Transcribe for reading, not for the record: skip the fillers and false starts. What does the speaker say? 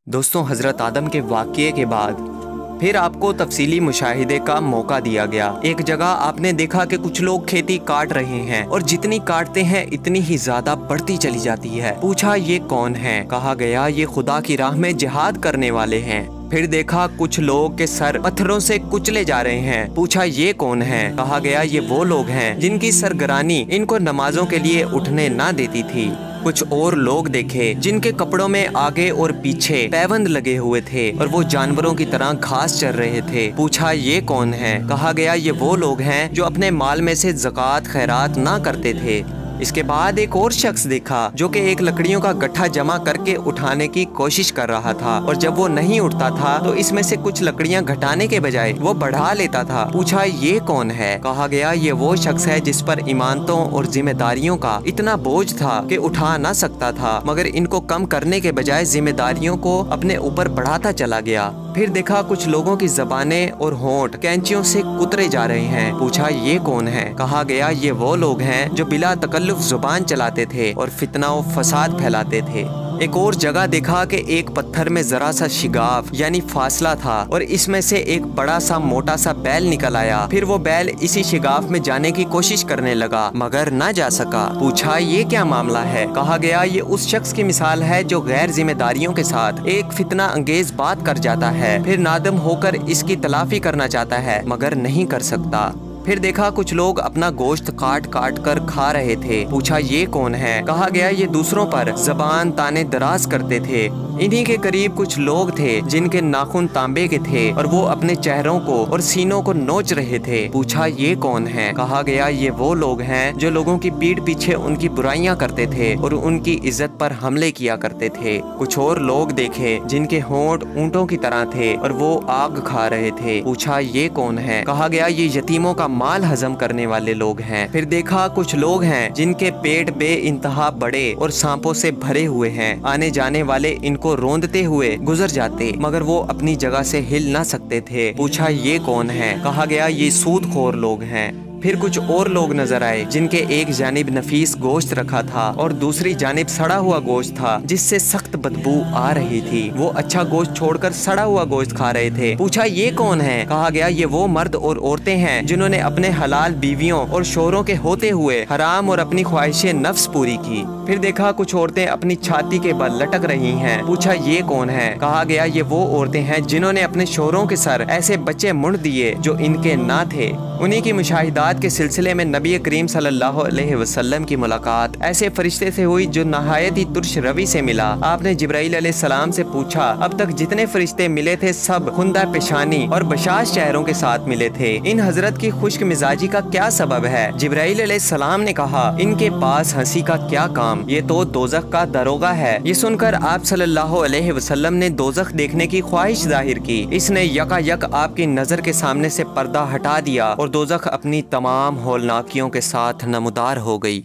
दोस्तों, हज़रत आदम के वाक़ये के बाद फिर आपको तफसीली मुशाहिदे का मौका दिया गया। एक जगह आपने देखा कि कुछ लोग खेती काट रहे हैं और जितनी काटते हैं इतनी ही ज्यादा बढ़ती चली जाती है। पूछा ये कौन है? कहा गया ये खुदा की राह में जिहाद करने वाले हैं। फिर देखा कुछ लोग के सर पत्थरों से कुचले जा रहे हैं। पूछा ये कौन है? कहा गया ये वो लोग हैं जिनकी सरगरानी इनको नमाजों के लिए उठने ना देती थी। कुछ और लोग देखे जिनके कपड़ों में आगे और पीछे पैबंद लगे हुए थे और वो जानवरों की तरह घास चर रहे थे। पूछा ये कौन है? कहा गया ये वो लोग हैं जो अपने माल में से ज़कात खैरात ना करते थे। इसके बाद एक और शख्स देखा जो कि एक लकड़ियों का गट्ठा जमा करके उठाने की कोशिश कर रहा था और जब वो नहीं उठता था तो इसमें से कुछ लकड़ियां घटाने के बजाय वो बढ़ा लेता था। पूछा ये कौन है? कहा गया ये वो शख्स है जिस पर ईमानतों और जिम्मेदारियों का इतना बोझ था कि उठा ना सकता था, मगर इनको कम करने के बजाय जिम्मेदारियों को अपने ऊपर बढ़ाता चला गया। फिर देखा कुछ लोगों की जबानें और होंठ कैंचियों से कुतरे जा रहे हैं। पूछा ये कौन है? कहा गया ये वो लोग हैं जो बिला तकल्लुफ जुबान चलाते थे और फितना और फसाद फैलाते थे। एक और जगह देखा कि एक पत्थर में जरा सा शिगाफ यानी फासला था और इसमें से एक बड़ा सा मोटा सा बैल निकल आया। फिर वो बैल इसी शिगाफ में जाने की कोशिश करने लगा मगर ना जा सका। पूछा ये क्या मामला है? कहा गया ये उस शख्स की मिसाल है जो गैर जिम्मेदारियों के साथ एक फितना अंगेज बात कर जाता है, फिर नादम होकर इसकी तलाफी करना चाहता है मगर नहीं कर सकता। फिर देखा कुछ लोग अपना गोश्त काट काट कर खा रहे थे। पूछा ये कौन है? कहा गया ये दूसरों पर जबान ताने दराज करते थे। इन्हीं के करीब कुछ लोग थे जिनके नाखून तांबे के थे और वो अपने चेहरों को और सीनों को नोच रहे थे। पूछा ये कौन है? कहा गया ये वो लोग हैं जो लोगों की पीठ पीछे उनकी बुराइयां करते थे और उनकी इज्जत पर हमले किया करते थे। कुछ और लोग देखे जिनके होंठ ऊंटों की तरह थे और वो आग खा रहे थे। पूछा ये कौन है? कहा गया ये यतीमों का माल हजम करने वाले लोग हैं। फिर देखा कुछ लोग हैं जिनके पेट बे इंतहा बड़े और सांपों से भरे हुए हैं। आने जाने वाले इनको रोंदते हुए गुजर जाते मगर वो अपनी जगह से हिल ना सकते थे। पूछा ये कौन है? कहा गया ये सूदखोर लोग हैं। फिर कुछ और लोग नजर आए जिनके एक जानिब नफीस गोश्त रखा था और दूसरी जानिब सड़ा हुआ गोश्त था जिससे सख्त बदबू आ रही थी। वो अच्छा गोश्त छोड़कर सड़ा हुआ गोश्त खा रहे थे। पूछा ये कौन है? कहा गया ये वो मर्द और औरतें हैं जिन्होंने अपने हलाल बीवियों और शोहरों के होते हुए हराम और अपनी ख्वाहिशें नफ्स पूरी की। फिर देखा कुछ औरतें अपनी छाती के बल लटक रही हैं। पूछा ये कौन है? कहा गया ये वो औरतें हैं जिन्होंने अपने शोहरों के सर ऐसे बच्चे मुंड दिए जो इनके ना थे। उन्हीं की मुशाहिदात के सिलसिले में नबी करीम सल्लल्लाहु अलैहि वसल्लम की मुलाकात ऐसे फरिश्ते से हुई जो नहायत ही तुर्श रवि से मिला। आपने जिब्राइल अलैहिस्सलाम से पूछा अब तक जितने फरिश्ते मिले थे सब खुंदा पेशानी और बशाश चेहरों के साथ मिले थे। इन हजरत की खुश्क मिजाजी का क्या सबब है? जिब्राइल अलैहिस्सलाम ने कहा इनके पास हंसी का क्या काम, ये तो दोजख का दरोगा है। ये सुनकर आप सल्लल्लाहु अलैहि वसल्लम ने दोजख देखने की ख्वाहिश जाहिर की। इसने यकायक आपकी नजर के सामने से पर्दा हटा दिया और दोजख अपनी तमाम होलनाकियों के साथ नमदार हो गई।